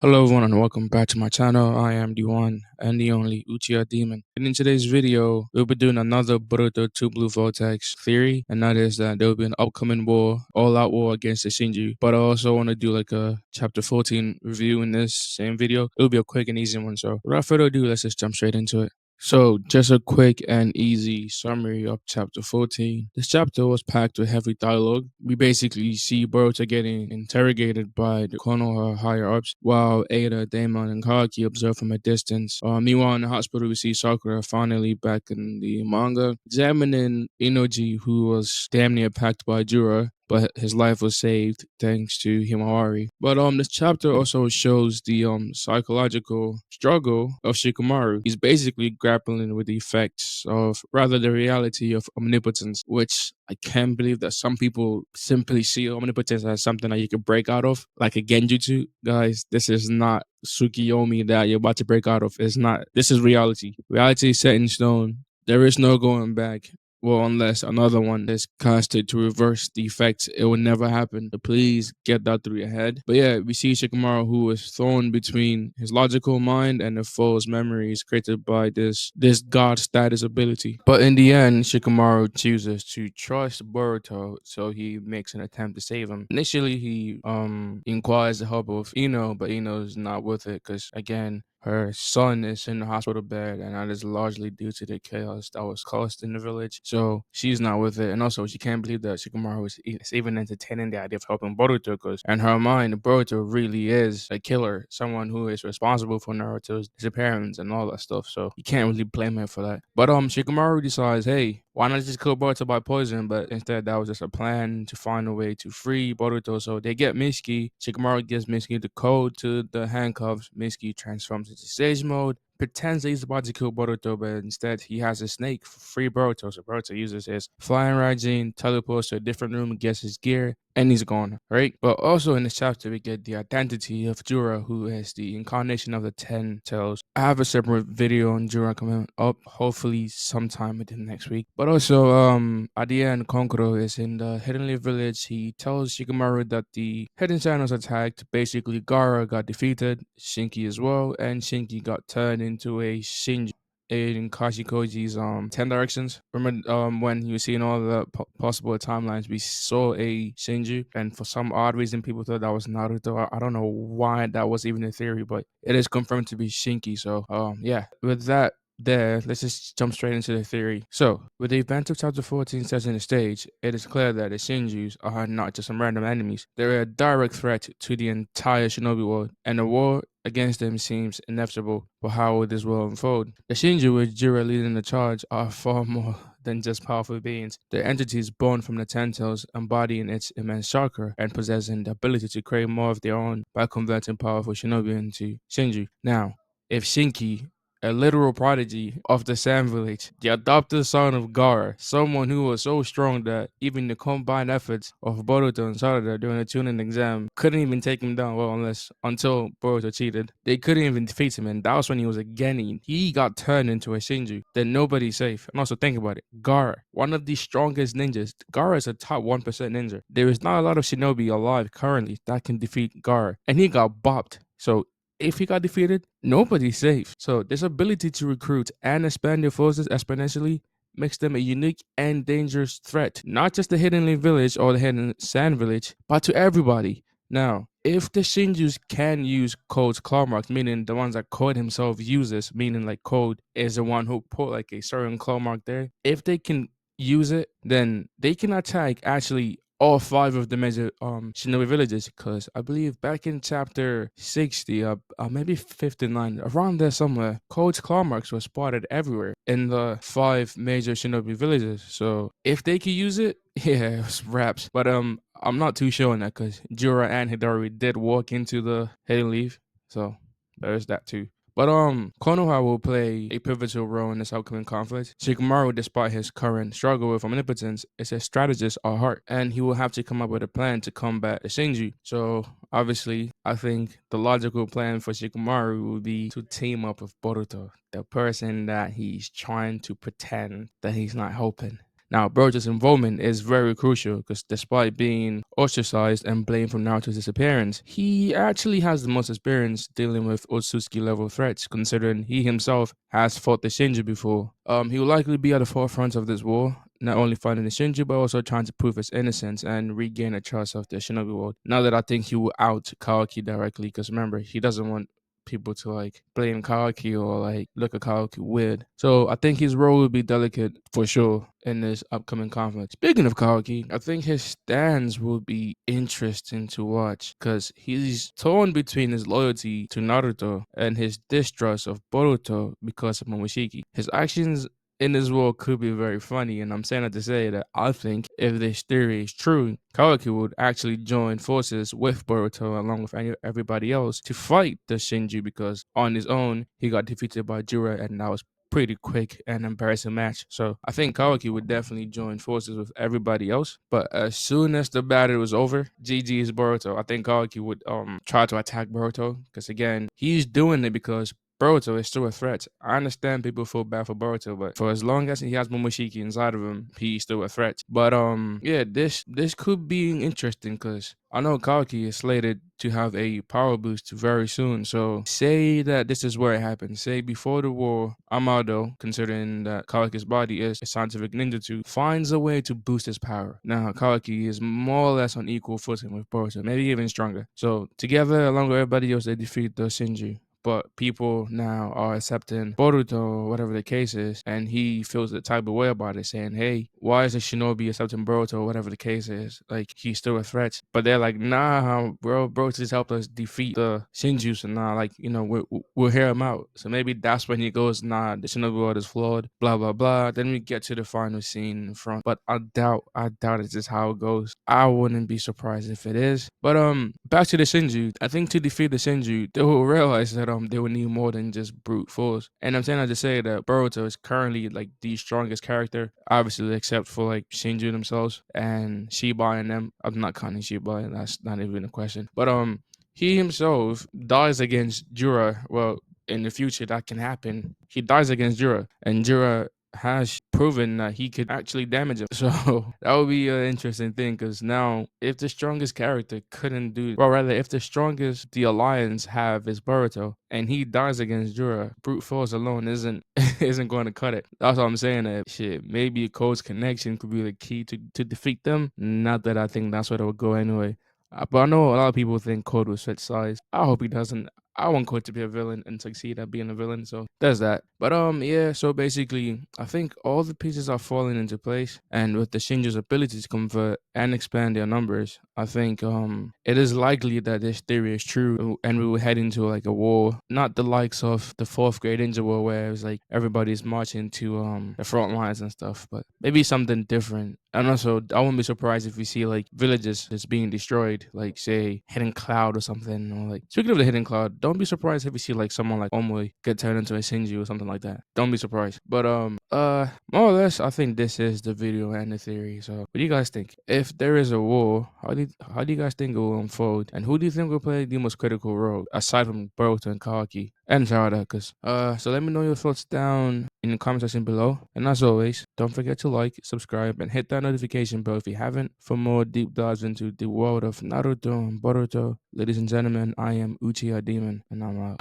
Hello everyone and welcome back to my channel. I am the one and the only Uchiha Demon. And in today's video, we'll be doing another Boruto 2 Blue Vortex theory, and that is that there will be an upcoming war, all-out war against the Shinju. But I also want to do like a chapter 14 review in this same video. It'll be a quick and easy one, so without further ado, let's just jump straight into it. So, just a quick and easy summary of chapter 14. This chapter was packed with heavy dialogue. We basically see Boruto getting interrogated by the Konoha higher ups, while Ada, Daemon, and Kaki observe from a distance. Meanwhile, in the hospital, we see Sakura finally back in the manga, examining Inoji, who was damn near packed by Jura, but his life was saved thanks to Himawari. But this chapter also shows the psychological struggle of Shikamaru. He's basically grappling with the effects of, rather, the reality of omnipotence, which I can't believe that some people simply see omnipotence as something that you can break out of, like a genjutsu. Guys, this is not Tsukiyomi that you're about to break out of. It's not. This is reality. Reality is set in stone. There is no going back. Well, unless another one is casted to reverse the effects, it will never happen. So please get that through your head. But yeah, we see Shikamaru, who is thrown between his logical mind and the false memories created by this god status ability. But in the end, Shikamaru chooses to trust Boruto, so he makes an attempt to save him. Initially, he inquires the help of Ino, but Ino's not with it because, again, her son is in the hospital bed, and that is largely due to the chaos that was caused in the village. So she's not with it, and also she can't believe that Shikamaru is even entertaining the idea of helping Boruto, because in her mind, Boruto really is a killer, someone who is responsible for Naruto's disappearance and all that stuff. So you can't really blame her for that. But Shikamaru decides, hey, why not just kill Boruto by poison? But instead, that was just a plan to find a way to free Boruto. So they get Mitsuki. Shikamaru gives Mitsuki the code to the handcuffs. Mitsuki transforms into Sage Mode, pretends that he's about to kill Boruto, but instead he has a snake for free Boruto. So Boruto uses his flying Raijin, teleports to a different room, gets his gear, and he's gone, right? But also in this chapter, we get the identity of Jura, who is the incarnation of the 10 Tails. I have a separate video on Jura coming up, hopefully sometime within next week. But also, at the end, Konkuro is in the Hidden Leaf village. He tells Shikamaru that the Hidden Sign was attacked. Basically, Gara got defeated, Shinki as well, and Shinki got turned into a Shinji in Kashikoji's 10 directions. Remember when you see in all the possible timelines, we saw a Shinju, and for some odd reason people thought that was Naruto. I don't know why that was even a theory, but it is confirmed to be Shinki. So yeah, with that there, let's just jump straight into the theory. So, with the event of chapter 14 setting the stage, it is clear that the Shinjus are not just some random enemies. They're a direct threat to the entire shinobi world, and the war against them seems inevitable for how this will unfold. The Shinju, with Jira leading the charge, are far more than just powerful beings. They're entities born from the Ten Tails, embodying its immense chakra and possessing the ability to create more of their own by converting powerful shinobi into Shinju. Now, if Shinki, a literal prodigy of the Sand Village, the adopted son of Gara, someone who was so strong that even the combined efforts of Boruto and Sarada during the Chunin exam couldn't even take him down, well, until Boruto cheated. They couldn't even defeat him, and that was when he was a Genin. He got turned into a Shinju. Then nobody's safe. And also think about it. Gara, one of the strongest ninjas. Gara is a top 1% ninja. There is not a lot of shinobi alive currently that can defeat Gara. And he got bopped. So if he got defeated, nobody's safe. So this ability to recruit and expand their forces exponentially makes them a unique and dangerous threat, not just the Hidden Leaf Village or the Hidden Sand Village, but to everybody. Now, if the Shinjus can use Code's claw marks, meaning the ones that Code himself uses, meaning like Code is the one who put like a certain claw mark there, if they can use it, then they can attack actually all five of the major shinobi villages, because I believe back in chapter 60, maybe 59, around there somewhere, Code's claw marks were spotted everywhere in the five major shinobi villages. So if they could use it, yeah, it was raps. But I'm not too sure on that, because Jura and Hidari did walk into the Hidden Leaf, so there's that too. But Konoha will play a pivotal role in this upcoming conflict. Shikamaru, despite his current struggle with omnipotence, is a strategist at heart, and he will have to come up with a plan to combat the Shinji. So obviously, I think the logical plan for Shikamaru would be to team up with Boruto, the person that he's trying to pretend that he's not helping. Now, Boruto's involvement is very crucial because despite being ostracized and blamed for Naruto's disappearance, he actually has the most experience dealing with Otsutsuki level threats, considering he himself has fought the Shinji before. He will likely be at the forefront of this war, not only fighting the Shinji, but also trying to prove his innocence and regain the trust of the Shinobi world. Now that I think he will out Kawaki directly, because remember, he doesn't want people to like blame Kawaki or like look at Kawaki weird. So I think his role will be delicate for sure in this upcoming conflict. Speaking of Kawaki, I think his stands will be interesting to watch because he's torn between his loyalty to Naruto and his distrust of Boruto because of Momoshiki. His actions in this world could be very funny, and I'm saying that to say that I think if this theory is true, Kawaki would actually join forces with Boruto along with everybody else to fight the Shinji because on his own he got defeated by Jura, and that was pretty quick and embarrassing match. So I think Kawaki would definitely join forces with everybody else. But as soon as the battle was over, GG is Boruto. I think Kawaki would try to attack Boruto because again he's doing it because Boruto is still a threat. I understand people feel bad for Boruto, but for as long as he has Momoshiki inside of him, he's still a threat. But yeah, this could be interesting because I know Kawaki is slated to have a power boost very soon. So say that this is where it happens. Say before the war, Amado, considering that Kawaki's body is a scientific ninjutsu, finds a way to boost his power. Now Kawaki is more or less on equal footing with Boruto, maybe even stronger. So together, along with everybody else, they defeat the Shinji, but people now are accepting Boruto, whatever the case is, and he feels the type of way about it, saying, hey, why is a shinobi accepting Boruto, whatever the case is? Like, he's still a threat. But they're like, nah, bro, Boruto just helped us defeat the Shinju, so nah, like, you know, we'll hear him out. So maybe that's when he goes, nah, the shinobi world is flawed, blah, blah, blah. Then we get to the final scene in front. But I doubt it's just how it goes. I wouldn't be surprised if it is. But back to the Shinju. I think to defeat the Shinju, they will realize that they would need more than just brute force. And I'm saying that to say that Boruto is currently like the strongest character, obviously except for like Shinju themselves and Shiba and them. I'm not counting Shiba, and that's not even a question. But he himself dies against Jura. Well, in the future that can happen. He dies against Jura, and Jura has proven that he could actually damage him. So that would be an interesting thing because now if the strongest character couldn't do, well, rather if the strongest the alliance have is Boruto and he dies against Jura, brute force alone isn't isn't going to cut it. That's what I'm saying. That shit, maybe a Code's connection could be the key to defeat them. Not that I think that's where it would go anyway. But I know a lot of people think Code will switch sides. I hope he doesn't. I want Code to be a villain and succeed at being a villain. So there's that. But yeah. So basically, I think all the pieces are falling into place, and with the Shinju's ability to convert and expand their numbers, I think it is likely that this theory is true, and we will head into like a war, not the likes of the fourth grade ninja war where it was like everybody's marching to the front lines and stuff, but maybe something different. And also, I wouldn't be surprised if we see like villages just being destroyed, like say Hidden Cloud or something. Or like speaking of the Hidden Cloud, don't be surprised if we see like someone like Omoi get turned into a Shinju or something like that. Don't be surprised. But more or less, I think this is the video and the theory. So, what do you guys think? If there is a war, how do you guys think it will unfold? And who do you think will play the most critical role aside from Boruto and Kawaki and Sarada? Cause so let me know your thoughts down in the comment section below. And as always, don't forget to like, subscribe, and hit that notification bell if you haven't for more deep dives into the world of Naruto and Boruto. Ladies and gentlemen, I am Uchiha Demon, and I'm out.